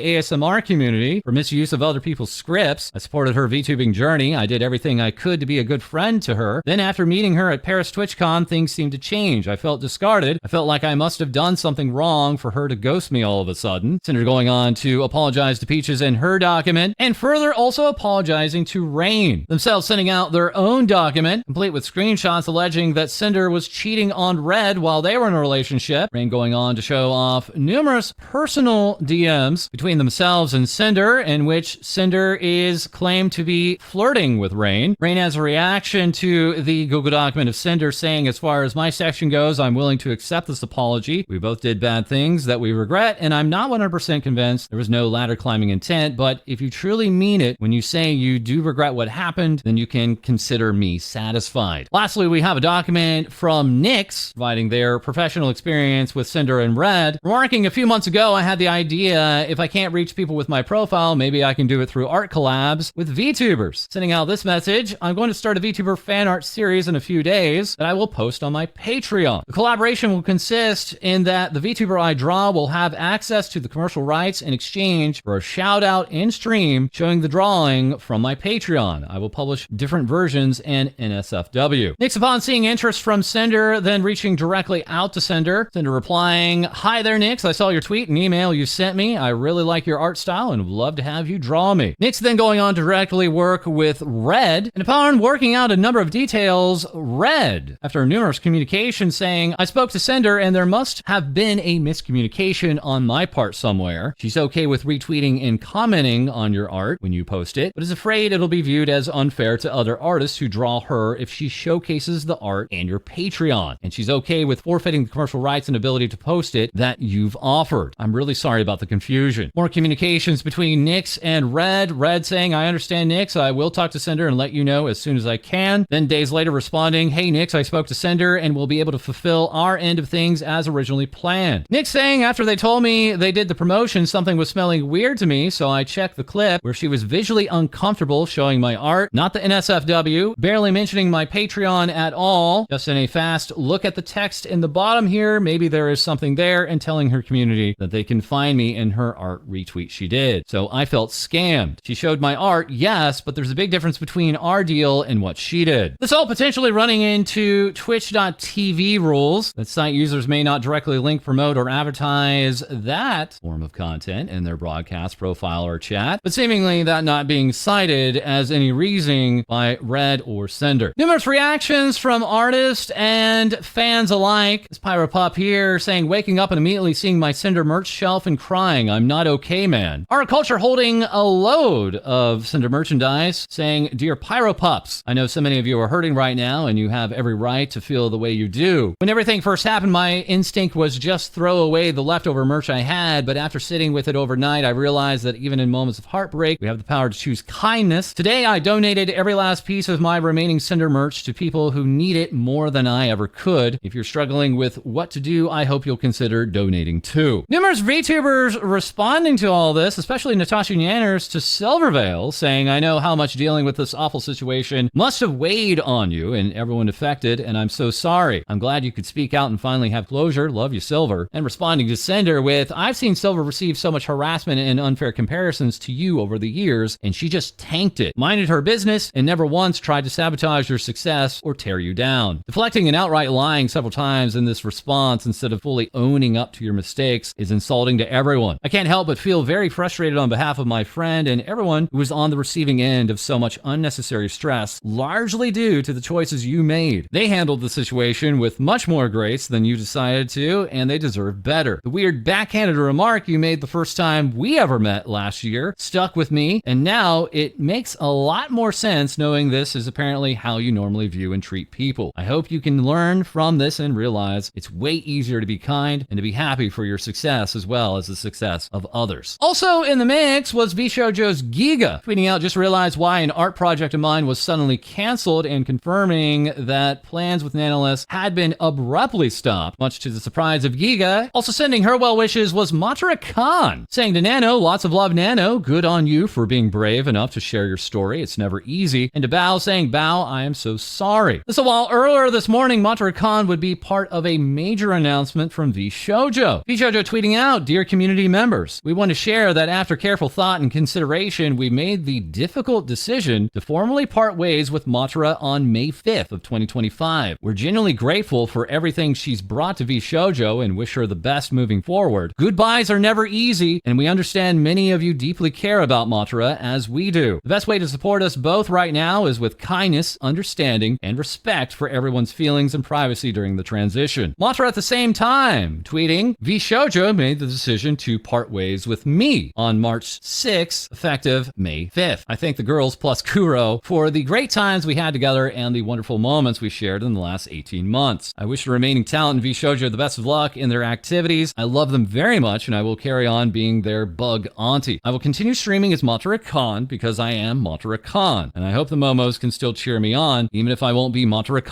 ASMR community for misuse of other people's scripts. I supported her VTubing journey. I did everything I could to be a good friend to her. Then after meeting her at Paris TwitchCon, things seemed to change. I felt discarded. I felt like I must have done something wrong for her to ghost me all of a sudden. Sinder going on to apologize to Peaches in her document, and further also apologizing to Rain, themselves sending out their own document, complete with screenshots alleging that Sinder was cheating on Red while they were in a relationship. Rain going on to show off numerous personal DMs between themselves and Sinder, in which Sinder is claimed to be flirting with Rain. Rain has a reaction to the Google document of Sinder saying, as far as my section goes, I'm willing to accept this apology. We both did bad things that we regret, and I'm not 100% convinced there was no ladder climbing intent, but if you truly mean it when you say you do regret what happened, then you can consider me satisfied. Lastly, we have a document from Nyx, providing their professional experience with Sinder and Red, remarking, a few months ago, I had the idea, if I can't reach people with my profile, maybe I can do it through art collabs with VTubers. Sending out this message, I'm going to start a VTuber fan art series in a few days that I will post on my Patreon. The collaboration will consist in that the VTuber I draw will have access to the commercial rights in exchange for a shout out in stream showing the drawing from my Patreon. I will publish different versions and NSFW. Nyx, upon seeing interest from Sinder, then reaching directly out to Sinder. Sinder replying, hi there Nyx, I saw your tweet and email you sent me. I really like your art style and would love to have you draw me. Nyx then going on to directly work with Red, and upon working out a number of details, Red, after numerous communications, saying, I spoke to Sinder and there must have been a miscommunication on my part somewhere. She's okay with retweeting and commenting on your art when you post it, but is afraid it'll be viewed as unfair to other artists who draw her if she showcases the art and your Patreon. And she's okay with forfeiting the commercial rights and ability to post it that you've offered. I'm really sorry about the confusion. More communications between Nyx and Red. Red saying, I understand Nyx, I will talk to Sinder and let you know as soon as I can. Then days later responding, hey Nyx, I spoke to Sinder and we'll be able to fulfill our end of things as originally planned. Nyx saying, after they told me they did the promotion, something was smelling weird to me, so I checked the clip where she was visually uncomfortable showing my art, not the NSFW, barely mentioning my Patreon at all, just in a fast look at the text in the bottom here, maybe there is something there, and telling her community that they can find me in her art retweet she did. So I felt scammed. She showed my art, yes, but there's a big difference between our deal and what she did. This all potentially running into Twitch.tv rules, that site users may not directly link, promote, or advertise that form of content in their broadcast, profile, or chat, but seemingly that not being cited as any reasoning by Red or Sinder. Numerous reactions from artists and fans alike. This Pyro Pup here saying, waking up and immediately seeing my Sinder merch shelf and crying, I'm not okay, man. Art Culture holding a load of Sinder merchandise saying, dear Pyro Pups, I know so many of you are hurting right now and you have every right to feel the way you do. When everything first happened, my instinct was just throw away the leftover merch I had, but after sitting with it overnight, I realized that even in moments of heartbreak, we have the power to choose kindness. Today, I donated every last piece of my remaining Sinder merch to people who need it more than I ever could. If you're struggling with what to do, I hope you'll consider donating too. Numerous VTubers responding to all this, especially Nanashi Nyanners to Silvervale, saying, I know how much dealing with this awful situation must have weighed on you and everyone affected, and I'm so sorry. I'm glad you could speak out and finally have closure. Love you, Silver. And responding to Sinder with, I've seen Silver receive so much harassment and unfair comparisons to you over the years, and she just tanked it, minded her business, and never once tried to sabotage your success or tear you down. Deflecting and outright lying several times in this response instead of fully owning up to your mistakes is insulting to everyone. I can't help but feel very frustrated on behalf of my friend and everyone who was on the receiving end of so much unnecessary stress, largely due to the choices you made. They handled the situation with much more grace than you decided to, and they deserve better. The weird backhanded remark you made the first time we ever met last year stuck with me, and now it makes a lot more sense knowing this is apparently how you normally view and treat people. I hope you can learn from this and realize it's way easier to be kind and to be happy for your success as well as the success of others. Also in the mix was VShojo's Geega, tweeting out, just realized why an art project of mine was suddenly canceled, and confirming that plans with Nyanners had been abruptly stopped, much to the surprise of Geega. Also sending her well wishes was Matara Khan, saying to Nano, lots of love Nano, good on you for being brave enough to share your story, it's never easy. And to Bao saying, Bao, I am so sorry. sorry. So while earlier this morning, Matara would be part of a major announcement from VShojo. VShojo tweeting out, "Dear community members, we want to share that after careful thought and consideration, we made the difficult decision to formally part ways with Matara on May 5th of 2025. We're genuinely grateful for everything she's brought to VShojo and wish her the best moving forward. Goodbyes are never easy, and we understand many of you deeply care about Matara as we do. The best way to support us both right now is with kindness, understanding, and respect for everyone's feelings and privacy during the transition." Matara at the same time tweeting, "VShojo made the decision to part ways with me on March 6th, effective May 5th. I thank the girls plus Kuro for the great times we had together and the wonderful moments we shared in the last 18 months. I wish the remaining talent in VShojo the best of luck in their activities. I love them very much, and I will carry on being their bug auntie. I will continue streaming as Matara because I am Matara, and I hope the Momos can still cheer me on, even if I won't be Matara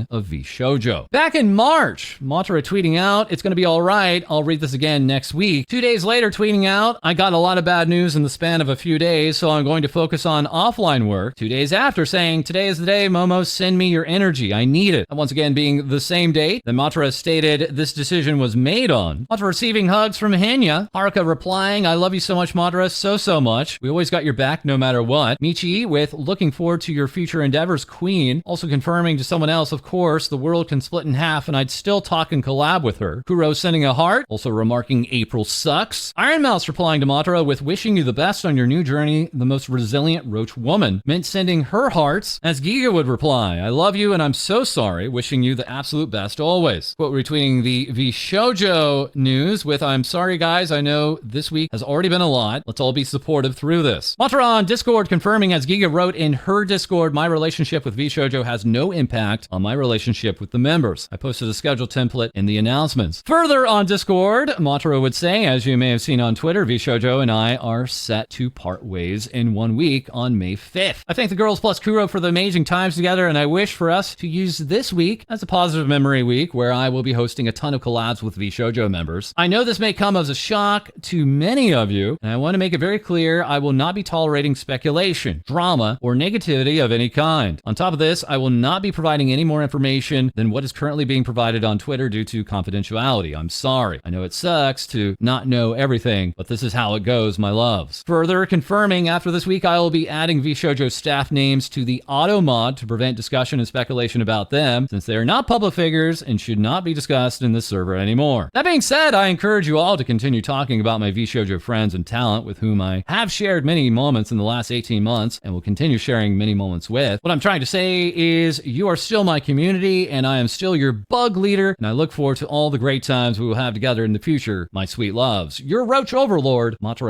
of VShojo." Back in March, Matara tweeting out, "It's going to be all right. I'll read this again next week." 2 days later, tweeting out, "I got a lot of bad news in the span of a few days, so I'm going to focus on offline work." 2 days after saying, "Today is the day, Momos, send me your energy. I need it." And once again being the same date that Matara stated this decision was made on. Matara receiving hugs from Henya. Haruka replying, "I love you so much, Matara, so much. We always got your back no matter what." Michi with "Looking forward to your future endeavors, Queen." Also confirming to someone else, "Of course, the world can split in half and I'd still talk and collab with her." Kuro sending a heart, also remarking April sucks. Iron Mouse replying to Matara with "Wishing you the best on your new journey, the most resilient roach woman." Mint sending her hearts, as Geega would reply, "I love you and I'm so sorry, wishing you the absolute best always." Quote retweeting the VShojo news with "I'm sorry guys, I know this week has already been a lot. Let's all be supportive through this." Matara on Discord confirming, as Geega wrote in her Discord, "My relationship with VShojo has no impact on my relationship with the members. I posted a schedule template in the announcements." Further on Discord, Matara would say, "As you may have seen on Twitter, VShojo and I are set to part ways in 1 week on May 5th. I thank the girls plus Kuro for the amazing times together, and I wish for us to use this week as a positive memory week where I will be hosting a ton of collabs with VShojo members. I know this may come as a shock to many of you, and I want to make it very clear I will not be tolerating speculation, drama, or negativity of any kind. On top of this, I will not be providing any more information than what is currently being provided on Twitter due to confidentiality. I'm sorry. I know it sucks to not know everything, but this is how it goes, my loves." Further confirming, after this week, I will be adding VShojo staff names to the auto mod to prevent discussion and speculation about them, since they are not public figures and should not be discussed in this server anymore. That being said, I encourage you all to continue talking about my VShojo friends and talent with whom I have shared many moments in the last 18 months and will continue sharing many moments with. What I'm trying to say is you are still my community and I am still your bug leader, and I look forward to all the great times we will have together in the future, my sweet loves. Your roach overlord, Matara.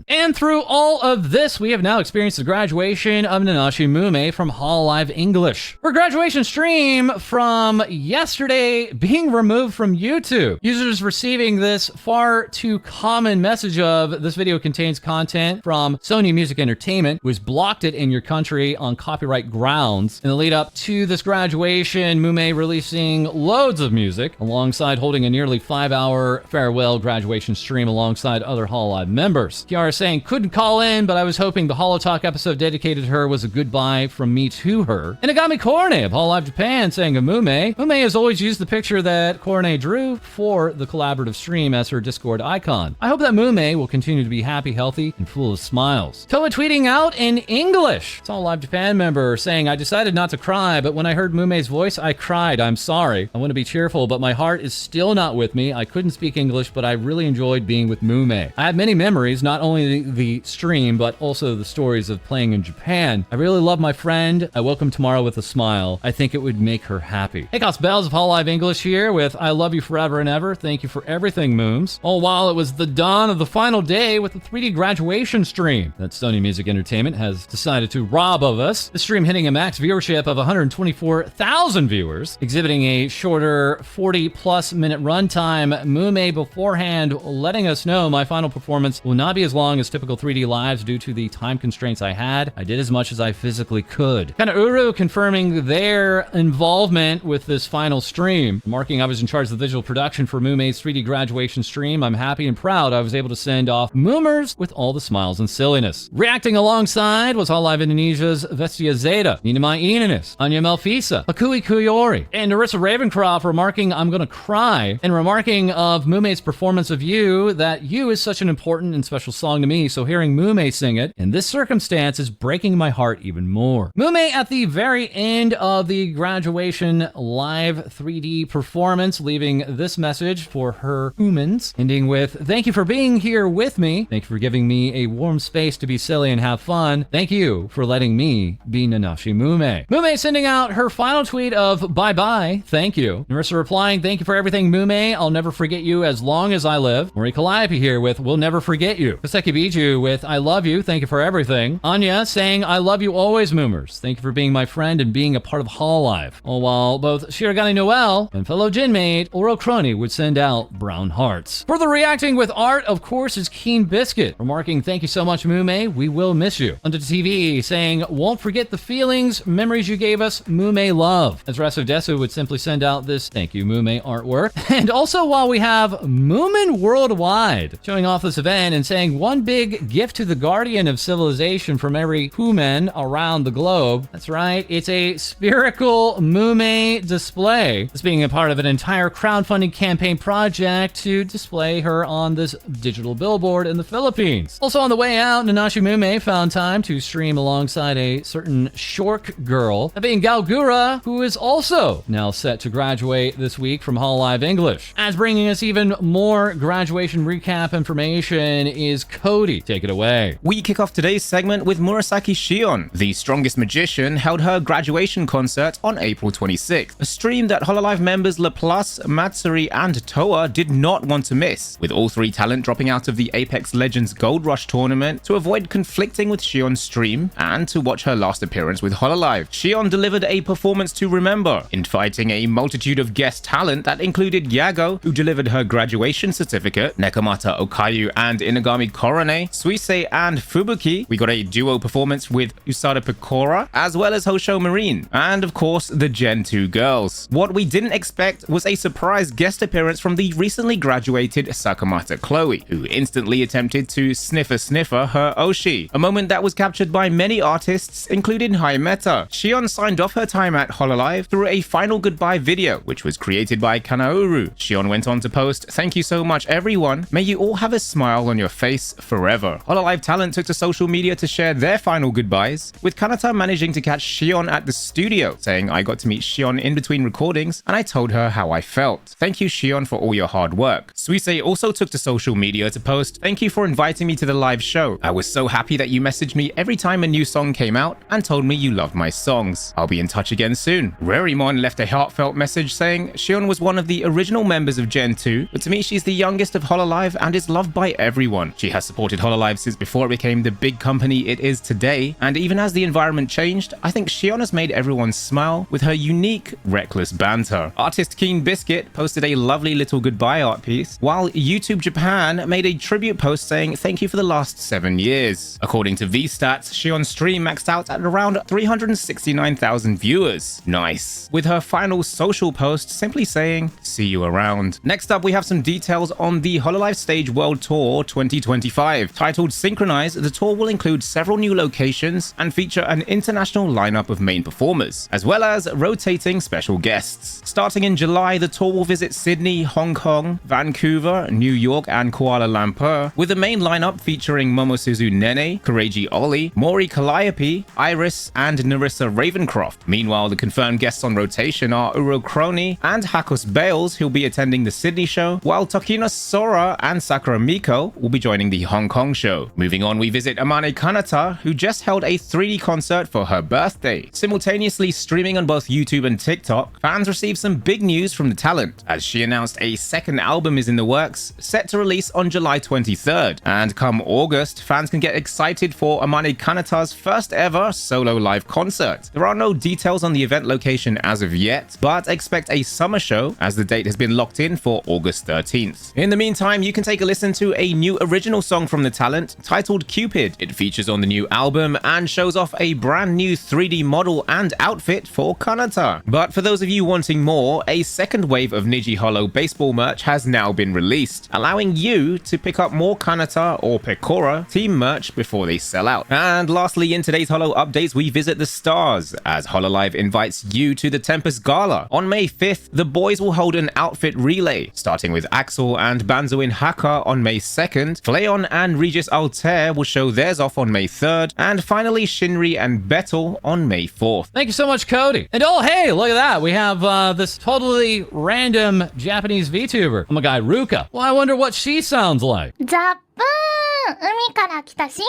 And through all of this, we have now experienced the graduation of Nanashi Mumei from HoloLive English. Her graduation stream from yesterday being removed from YouTube. Users receiving this far too common message of "This video contains content from Sony Music Entertainment, who has blocked it in your country on copyright grounds." In the lead up to this graduation, Mumei releasing loads of music alongside holding a nearly 5-hour farewell graduation stream alongside other HoloLive members. Kiara saying, "Couldn't call in, but I was hoping the HoloTalk episode dedicated to her was a goodbye from me to her." And Agami Korne of HoloLive Japan saying of Mumei has always used the picture that Korne drew for the collaborative stream as her Discord icon. I hope that Mumei will continue to be happy, healthy, and full of smiles. Toa tweeting out in English. It's HoloLive Japan member saying, "I decided not to cry, but when I heard Mumei's voice, I cried. I'm sorry. I want to be cheerful, but my heart is still not with me. I couldn't speak English, but I really enjoyed being with Mumei. I have many memories, not only the stream, but also the stories of playing in Japan. I really love my friend. I welcome tomorrow with a smile. I think it would make her happy." Hey, Cos Bells of HoloLive English here with "I love you forever and ever. Thank you for everything, Mooms." All while it was the dawn of the final day with the 3D graduation stream that Sony Music Entertainment has decided to rob of us. The stream hitting a max viewership of 124,000 viewers, exhibiting a shorter 40-plus minute runtime. Mumei beforehand letting us know my final performance will not be as long as typical 3D lives due to the time constraints I had. I did as much as I physically could. Kind of Uru confirming their involvement with this final stream, marking I was in charge of the visual production for Mumei's 3D graduation stream. I'm happy and proud I was able to send off Moomers with all the smiles and silliness. Reacting alongside was HoloLive Indonesia's Vestia Zeta, Ninamai Inanis, Genius, Anya Melfisa, Akui Kuyori, and Narissa Ravencroft remarking, I'm gonna cry, and remarking of Mumei's performance of You, that You is such an important and special song to me, so hearing Mumei sing it in this circumstance is breaking my heart even more. Mumei at the very end of the graduation live 3D performance, leaving this message for her humans, ending with, thank you for being here with me. Thank you for giving me a warm space to be silly and have fun. Thank you for letting me be Nanashi Mumei. Mumei sending out her final tweet of bye-bye, thank you. Narissa replying, thank you for everything, Mumei. I'll never forget you as long as I live. Mori Calliope here with, we'll never forget you. Koseki Biju with, I love you, thank you for everything. Anya saying, I love you always, Moomers. Thank you for being my friend and being a part of HoloLive. All while both Shirogane Noel and fellow Jinmate Oro Crony would send out brown hearts. Further reacting with art, of course, is Keen Biscuit, remarking, thank you so much, Mumei. We will miss you. Under TV saying, won't forget the feelings, memories you gave us, Mumei love. As Resso Desu would simply send out this thank you, Mumei artwork. And also while we have Moomin Worldwide showing off this event and saying one big gift to the guardian of civilization from every human around the globe. That's right, it's a spherical Mumei display. This being a part of an entire crowdfunding campaign project to display her on this digital billboard in the Philippines. Also on the way out, Nanashi Mumei found time to stream alongside a certain Shork girl, that being Galgura, who is also now set to graduate this week from HoloLive English. As bringing us even more graduation recap information is Co-Dee. Take it away. We kick off today's segment with Murasaki Shion. The strongest magician held her graduation concert on April 26th, a stream that HoloLive members Laplace, Matsuri, and Toa did not want to miss, with all three talent dropping out of the Apex Legends Gold Rush tournament to avoid conflicting with Shion's stream and to watch her last appearance with HoloLive. Shion delivered a performance to remember, inviting a multitude of guest talent that included Yago, who delivered her graduation certificate, Nekomata Okayu and Inagami Korone, Suisei and Fubuki. We got a duo performance with Usada Pecora, as well as Hosho Marine, and of course the Gen 2 girls. What we didn't expect was a surprise guest appearance from the recently graduated Sakamata Chloe, who instantly attempted to sniffer her Oshi, a moment that was captured by many artists, including Meta. Shion signed off her time at HoloLive through a final goodbye video, which was created by Kanauru. Shion went on to post, thank you so much everyone, may you all have a smile on your face forever. HoloLive talent took to social media to share their final goodbyes, with Kanata managing to catch Shion at the studio, saying, I got to meet Shion in between recordings and I told her how I felt. Thank you Shion for all your hard work. Suisei also took to social media to post, thank you for inviting me to the live show. I was so happy that you messaged me every time a new song came out and told me you loved my songs. I'll be in touch again soon. Rerimon left a heartfelt message saying, Shion was one of the original members of Gen 2, but to me she's the youngest of HoloLive and is loved by everyone. She has supported HoloLive since before it became the big company it is today, and even as the environment changed, I think Shion has made everyone smile with her unique, reckless banter. Artist Keen Biscuit posted a lovely little goodbye art piece, while YouTube Japan made a tribute post saying, thank you for the last 7 years. According to VStats, Shion's stream maxed out at around 369,000 viewers. Nice. With her final social post simply saying, see you around. Next up, we have some details on the HoloLive Stage World Tour 2025. Titled Synchronize, the tour will include several new locations and feature an international lineup of main performers, as well as rotating special guests. Starting in July, the tour will visit Sydney, Hong Kong, Vancouver, New York, and Kuala Lumpur, with the main lineup featuring Momosuzu Nene, Kureiji Oli, Mori Calliope, Iris, and Narissa Ravencroft. Meanwhile, the confirmed guests on rotation are Uro Crony and Hakos Bales, who'll be attending the Sydney show, while Tokina Sora and Sakura Miko will be joining the Hong Kong show. Moving on, we visit Amane Kanata, who just held a 3D concert for her birthday. Simultaneously streaming on both YouTube and TikTok, fans received some big news from the talent, as she announced a second album is in the works, set to release on July 23rd. And come August, fans can get excited for Amane Kanata's first ever solo live concert. There are no details on the event location as of yet, but expect a summer show, as the date has been locked in for August 13th. In the meantime, you can take a listen to a new original song from the talent titled Cupid. It features on the new album and shows off a brand new 3D model and outfit for Kanata. But for those of you wanting more, a second wave of Niji Holo baseball merch has now been released, allowing you to pick up more Kanata or Pecora team merch before they sell out. And lastly, in today's Holo updates, we visit the stars, as HoloLive invites you to the Tempest Gala. On May 5th, the boys will hold an outfit relay, starting with Axel and Banzo in Haka on May 2nd, Fleon and Regis Altair will show theirs off on May 3rd, and finally Shinri and Betel on May 4th. Thank you so much, Co-Dee. And oh, hey, look at that. We have this totally random Japanese VTuber. My guy, Ruka. Well, I wonder what she sounds like. ザップーン海から来たシン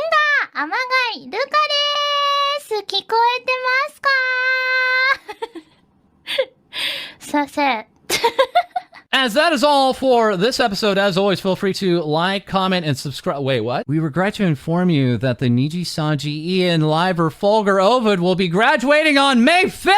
ガー天貝ルカです聞こえてますかさせ As that is all for this episode, as always, feel free to like, comment, and subscribe. Wait, what? We regret to inform you that the Niji Saji Ian Liver Fulgur Ovid will be graduating on May 5th!